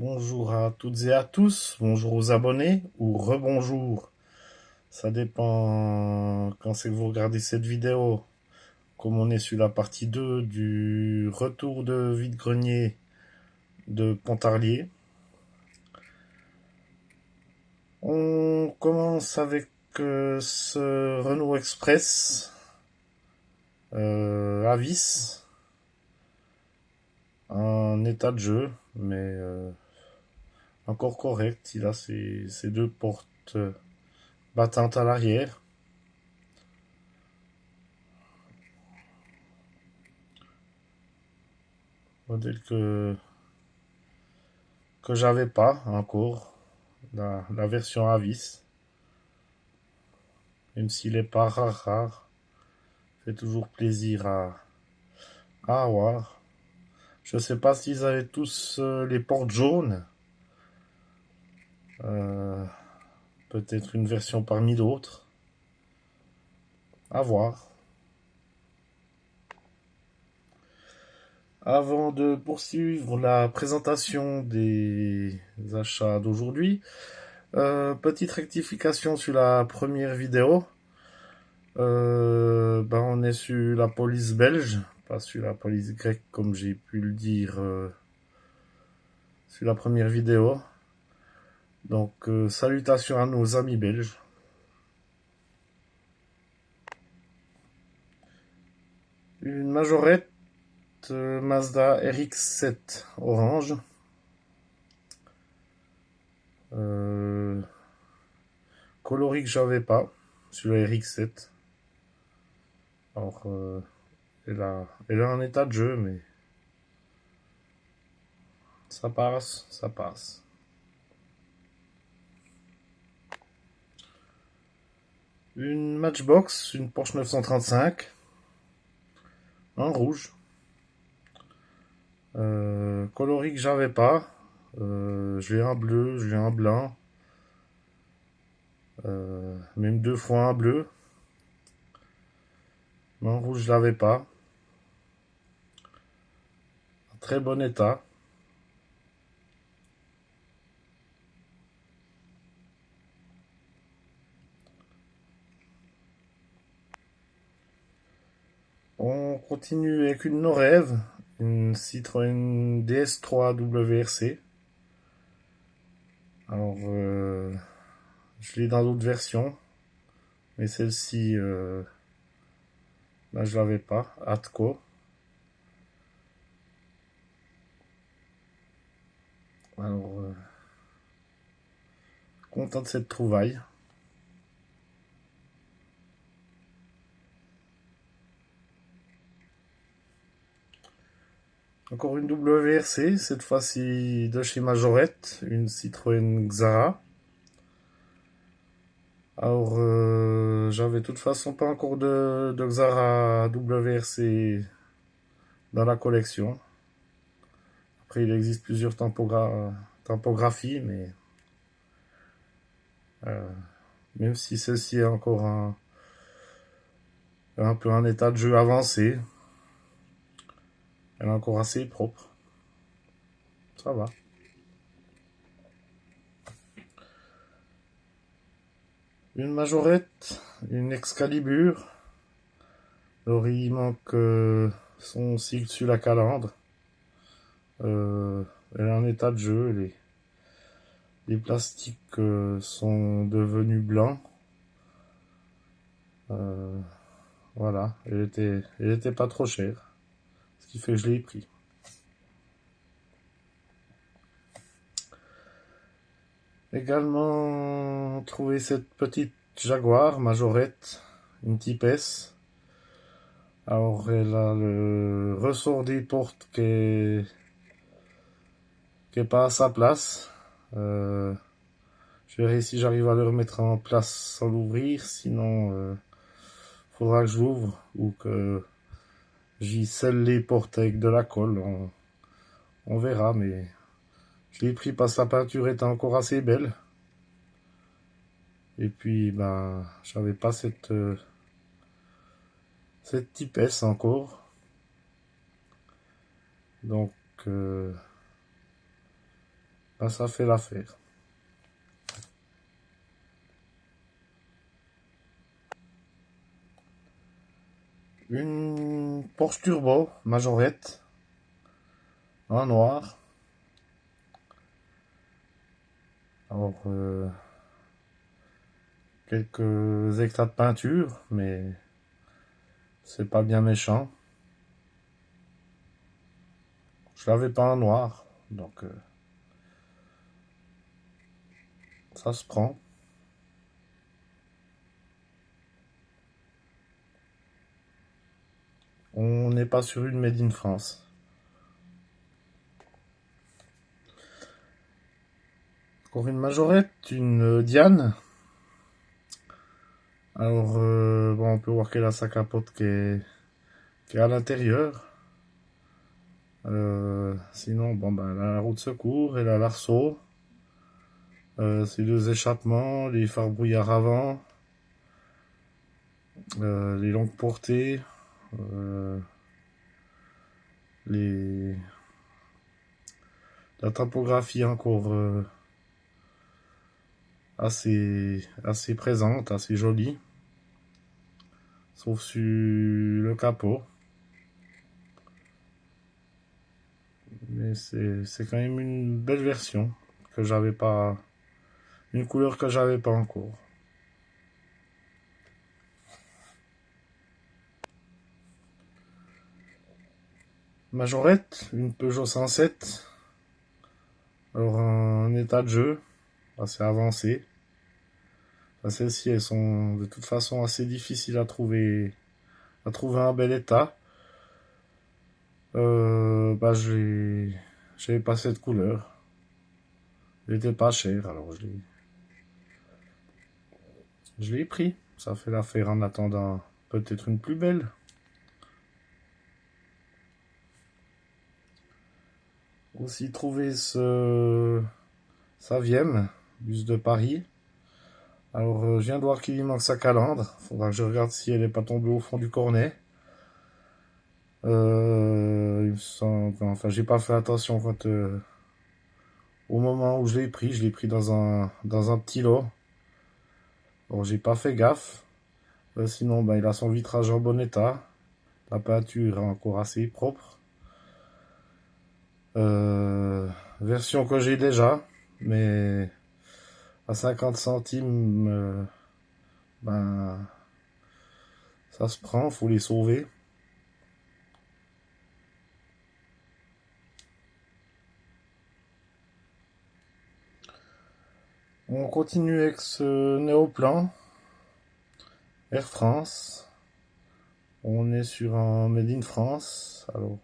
Bonjour à toutes et à tous, bonjour aux abonnés ou rebonjour. Ça dépend quand c'est que vous regardez cette vidéo. Comme on est sur la partie 2 du retour de vide-grenier de Pontarlier. On commence avec ce Renault Express à vis en état de jeu, mais encore correct. Il a ses deux portes battantes à l'arrière. Modèle que j'avais pas encore, la version à vis. Même s'il est pas rare, fait toujours plaisir à avoir. Je sais pas s'ils avaient tous les portes jaunes. Euh, Peut-être une version parmi d'autres. À voir. Avant de poursuivre la présentation des achats d'aujourd'hui, petite rectification sur la première vidéo. On est sur la police belge, pas sur la police grecque comme j'ai pu le dire sur la première vidéo. Donc salutations à nos amis belges. Une majorette Mazda RX-7 orange. Coloris que j'avais pas sur la RX-7. Alors elle est en état de jeu, mais ça passe, ça passe. Une Matchbox, une Porsche 935 en rouge. Coloris que j'avais pas. Je l'ai en bleu, je l'ai en blanc. Même deux fois en bleu. Mais en rouge, je l'avais pas. En très bon état. On continue avec une Norève, une Citroën DS3 WRC. Alors, je l'ai dans d'autres versions, mais celle-ci, là, je l'avais pas. Atco. Alors, content de cette trouvaille. Encore une WRC, cette fois-ci de chez Majorette, une Citroën Xara. Alors, j'avais de toute façon pas encore de Xara WRC dans la collection. Après, il existe plusieurs tampographies, mais euh, même si celle-ci est encore un peu en état de jeu avancé, elle est encore assez propre. Ça va. Une Majorette, une Excalibur. Alors, il manque son cycle sur la calandre. Elle est en état de jeu. Les plastiques sont devenus blancs. Voilà, elle était pas trop chère. Ce qui fait que je l'ai pris. Également trouvé cette petite Jaguar Majorette, une Type S. Alors elle a le ressort des portes qui est pas à sa place. Je verrai si j'arrive à le remettre en place sans l'ouvrir, sinon faudra que je l'ouvre ou que j'y scelle les portes avec de la colle. On verra, mais je l'ai pris parce que la peinture était encore assez belle. Et puis, ben, j'avais pas cette Type S encore. Donc, ben, ça fait l'affaire. Une Porsche Turbo Majorette en noir. Alors, quelques éclats de peinture, mais c'est pas bien méchant. Je l'avais pas en noir, donc ça se prend. On n'est pas sur une Made in France. Encore une Majorette, une Diane. Alors, bon, on peut voir qu'elle a sa capote qui est à l'intérieur. Sinon, bon, ben, elle a la roue de secours, elle a l'arceau. Ses deux échappements, les phares brouillard avant, les longues portées, les... la topographie encore assez présente, assez jolie, sauf sur le capot. Mais c'est quand même une belle version que j'avais pas, une couleur que j'avais pas encore. Majorette, une Peugeot 107. Alors un état de jeu assez avancé. Celles-ci, elles sont de toute façon assez difficiles à trouver un bel état. Bah j'avais pas cette couleur. Elle était pas chère, alors je l'ai pris. Ça fait l'affaire en attendant peut-être une plus belle. Aussi trouver Saviem, bus de Paris. Alors je viens de voir qu'il lui manque sa calandre. Faudra que je regarde si elle n'est pas tombée au fond du cornet. Il me semble, enfin j'ai pas fait attention quand au moment où je l'ai pris dans un petit lot. Bon, j'ai pas fait gaffe. Sinon, ben, il a son vitrage en bon état. La peinture est encore assez propre. Version que j'ai déjà, mais à 50 centimes, ben, ça se prend, faut les sauver. On continue avec ce néoplan Air France. On est sur un Made in France. Alors,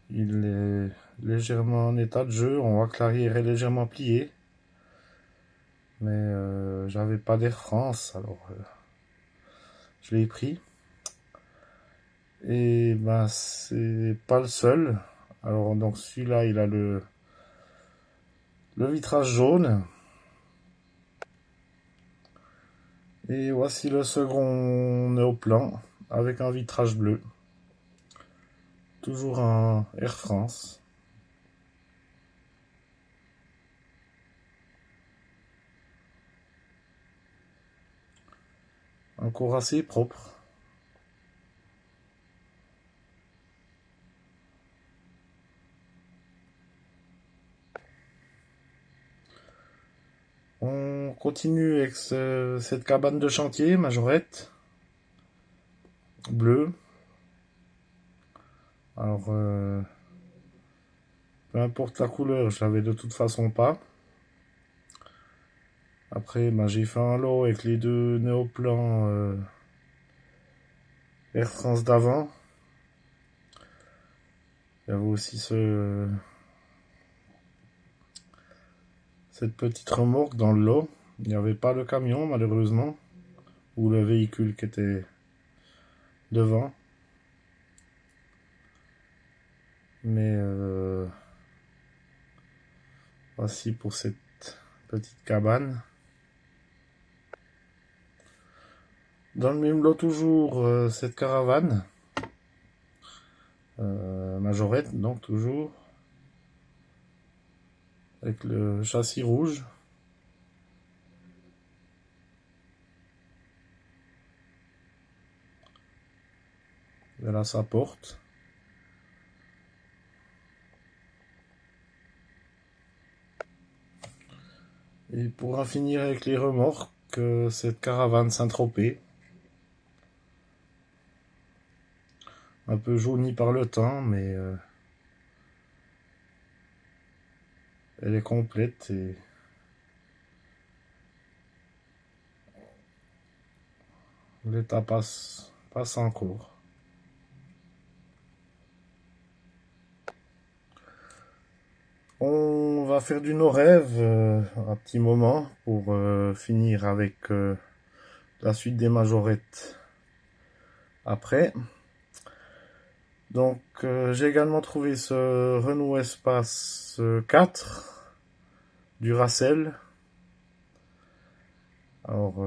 il est légèrement en état de jeu. On voit que l'arrière est légèrement plié. Mais j'avais pas d'Air France, alors je l'ai pris. Et ben c'est pas le seul. Alors donc celui-là, il a le vitrage jaune. Et voici le second néoplan avec un vitrage bleu. Toujours un Air France. Encore assez propre. On continue avec cette cabane de chantier, Majorette. Bleue. Alors, peu importe la couleur, je l'avais de toute façon pas. Après, ben, j'ai fait un lot avec les deux néoplans Air France d'avant. Il y avait aussi cette petite remorque dans le lot. Il n'y avait pas le camion, malheureusement, ou le véhicule qui était devant. Mais voici pour cette petite cabane. Dans le même lot toujours cette caravane. Majorette, donc toujours. avec le châssis rouge. Et là, sa porte. Et pour en finir avec les remorques, cette caravane Saint-Tropez. Un peu jaunie par le temps, mais elle est complète et l'état passe encore. On va faire du no-rêve un petit moment pour finir avec la suite des majorettes après. Donc j'ai également trouvé ce Renault Espace 4 Duracell. Alors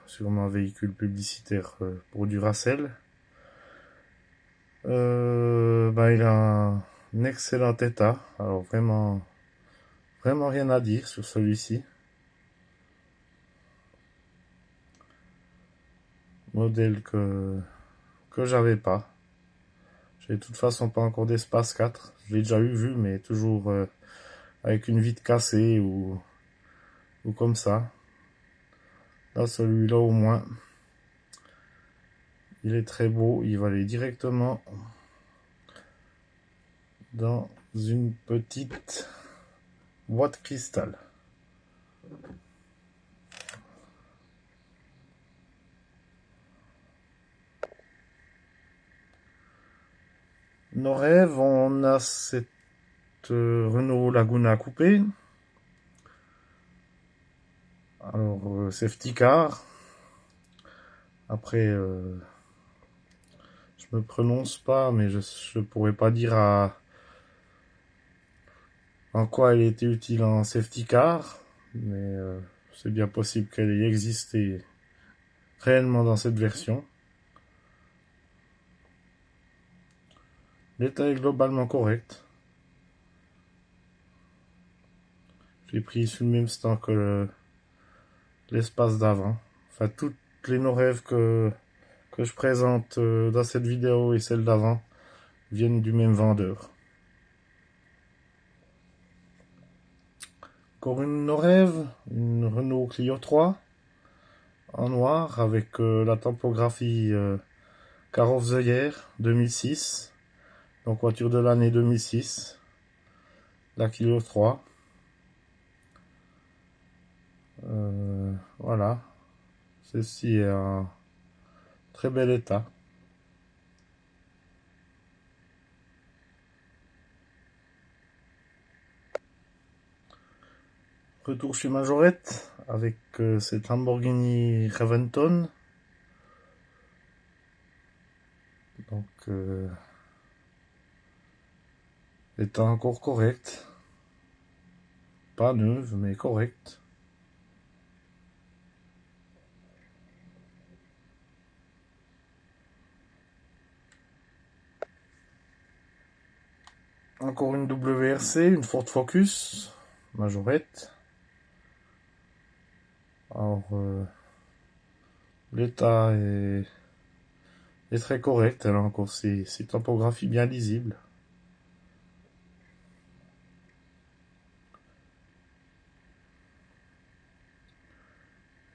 sûrement un véhicule publicitaire pour Duracell. Il a un excellent état. Alors vraiment rien à dire sur celui-ci. Modèle que j'avais pas. J'ai de toute façon pas encore d'Espace 4. Je l'ai déjà vu, mais toujours avec une vitre cassée ou comme ça. Là, celui-là au moins, il est très beau. Il va aller directement dans une petite boîte cristal. Nos rêves, on a cette Renault Laguna coupé. Alors, safety car. Après, je me prononce pas, mais je pourrais pas dire en quoi elle était utile en safety car, mais c'est bien possible qu'elle ait existé réellement dans cette version. L'état est globalement correct. J'ai pris sur le même stand que l'espace d'avant. Enfin, toutes les no-rêves que je présente dans cette vidéo et celle d'avant viennent du même vendeur. Encore une no-rêve, une Renault Clio 3 en noir avec la typographie Car of the Year 2006. Donc voiture de l'année 2006. La Clio 3. Voilà. Ceci est en très bel état. Retour chez Majorette avec cette Lamborghini Raventon. Donc état encore correct. Pas neuve, mais correct. Encore une WRC, une Ford Focus, Majorette. Alors, l'état est très correct. Elle a encore ses topographies bien lisibles.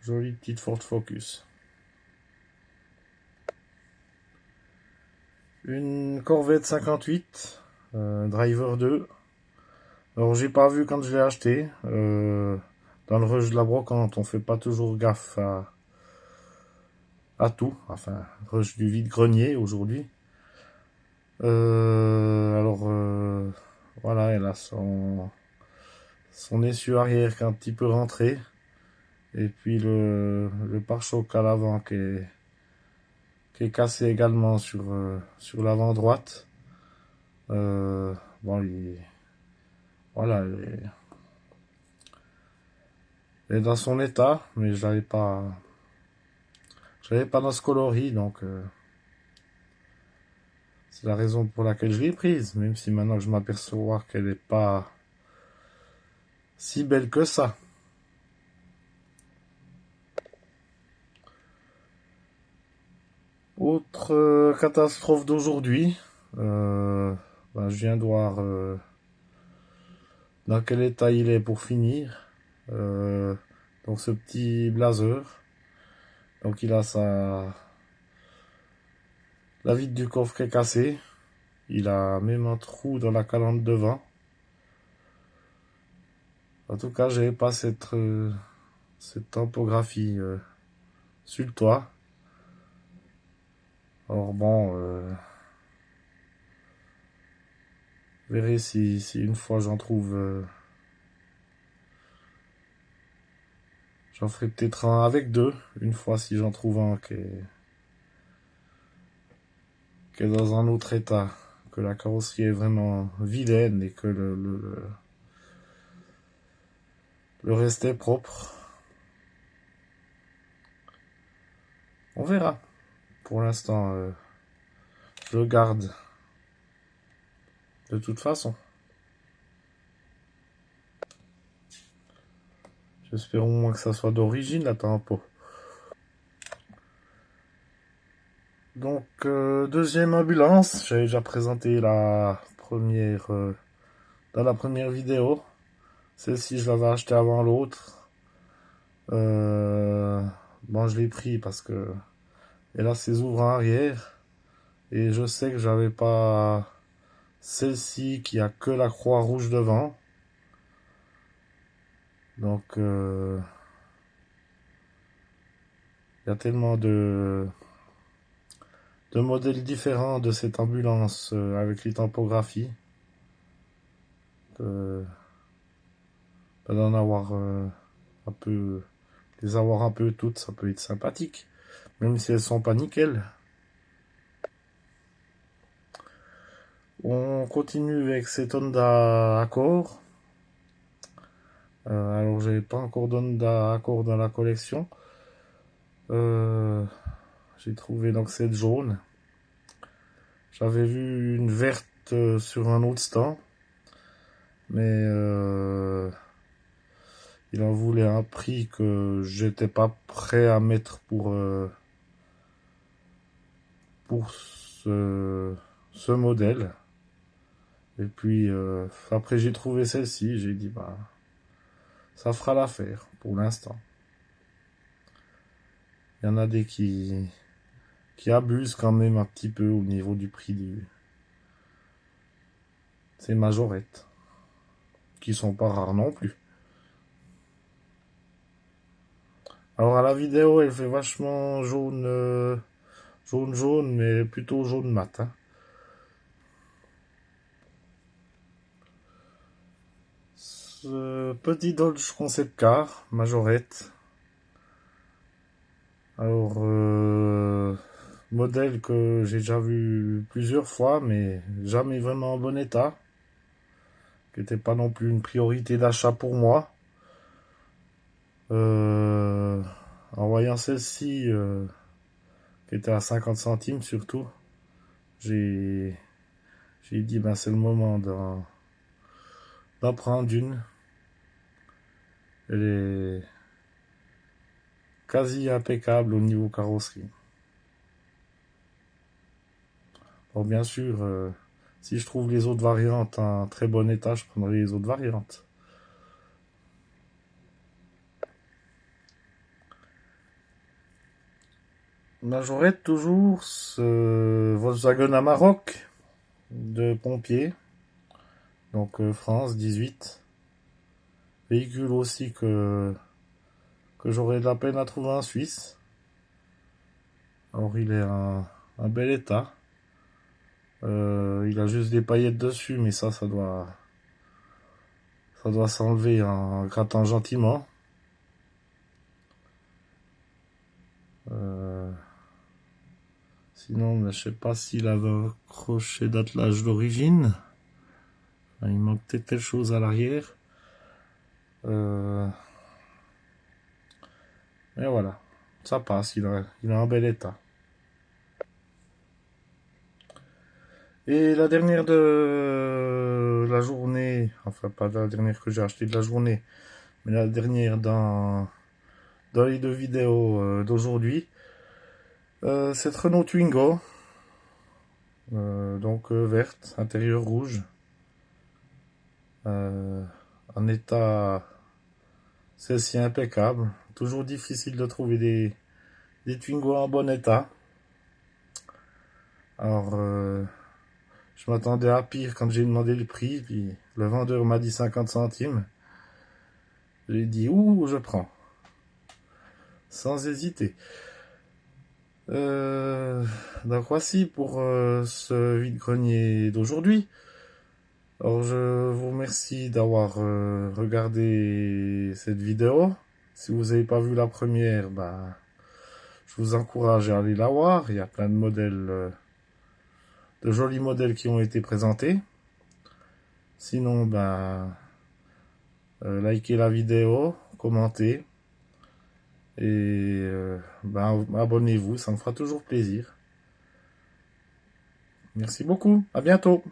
Jolie petite Ford Focus. Une Corvette 58, Driver 2. Alors j'ai pas vu quand je l'ai acheté. Dans le rush de la brocante, on fait pas toujours gaffe à tout. Enfin, rush du vide-grenier aujourd'hui. Voilà, elle a son essieu arrière qui est un petit peu rentré. Et puis le pare-choc à l'avant qui est cassé également sur l'avant droite. Voilà, elle est dans son état, mais je l'avais pas dans ce coloris, donc c'est la raison pour laquelle je l'ai prise, même si maintenant que je m'aperçois qu'elle est pas si belle que ça. Autre catastrophe d'aujourd'hui. Je viens de voir dans quel état il est pour finir. Donc ce petit Blazer. Donc il a la vitre du coffre est cassée. Il a même un trou dans la calandre devant. En tout cas, j'avais pas cette topographie sur le toit. Alors bon, je verrai si une fois j'en trouve... j'en ferai peut-être un avec deux, une fois si j'en trouve un qui est dans un autre état, que la carrosserie est vraiment vilaine et que le reste est propre. On verra. Pour l'instant, je le garde de toute façon. J'espère au moins que ça soit d'origine, la tempo. Donc, deuxième ambulance. J'avais déjà présenté la première dans la première vidéo. Celle-ci, je l'avais achetée avant l'autre. Bon, je l'ai pris parce que elle a ses ouvres arrière. Et je sais que j'avais pas celle-ci qui a que la croix rouge devant. Donc, il y a tellement de modèles différents de cette ambulance avec les tampographies que d'en avoir un peu, les avoir un peu toutes, ça peut être sympathique, même si elles sont pas nickel. On continue avec cette Honda Accord. Alors j'ai pas encore d'Honda Accord dans la collection. J'ai trouvé donc cette jaune. J'avais vu une verte sur un autre stand, mais il en voulait un prix que j'étais pas prêt à mettre pour ce modèle. Et puis après j'ai trouvé celle-ci, j'ai dit bah ça fera l'affaire pour l'instant. Il y en a des qui abusent quand même un petit peu au niveau du prix de ces majorettes, qui sont pas rares non plus. Alors à la vidéo, elle fait vachement jaune, jaune, mais plutôt jaune mat. Hein. Ce petit Dodge Concept Car, majorette. Alors, modèle que j'ai déjà vu plusieurs fois, mais jamais vraiment en bon état. Qui n'était pas non plus une priorité d'achat pour moi. En voyant celle-ci, qui était à 50 centimes surtout, j'ai dit ben c'est le moment d'en prendre une. Elle est quasi impeccable au niveau carrosserie. Bon, bien sûr, si je trouve les autres variantes en très bon état, je prendrai les autres variantes. Majorette toujours, ce Volkswagen Amarok de pompier, donc France 18. Véhicule aussi que j'aurais de la peine à trouver en Suisse. Alors il est en bel état. Il a juste des paillettes dessus, mais ça doit s'enlever en grattant gentiment. Sinon, je sais pas s'il avait un crochet d'attelage d'origine. Il manque peut-être quelque chose à l'arrière. Mais voilà, ça passe, il a un bel état. Et la dernière de la journée, enfin pas la dernière que j'ai acheté de la journée, mais la dernière dans les deux vidéos d'aujourd'hui. Cette Renault Twingo, donc verte, intérieur rouge, en état celle-ci impeccable. Toujours difficile de trouver des Twingo en bon état. Alors, je m'attendais à pire quand j'ai demandé le prix, puis le vendeur m'a dit 50 centimes. J'ai dit, ouh, je prends. Sans hésiter. Donc voici pour ce vide-grenier d'aujourd'hui. Alors je vous remercie d'avoir regardé cette vidéo. Si vous n'avez pas vu la première, bah, je vous encourage à aller la voir. Il y a plein de modèles, de jolis modèles qui ont été présentés. Sinon, bah, likez la vidéo, commentez et bah, abonnez-vous, ça me fera toujours plaisir. Merci beaucoup, à bientôt.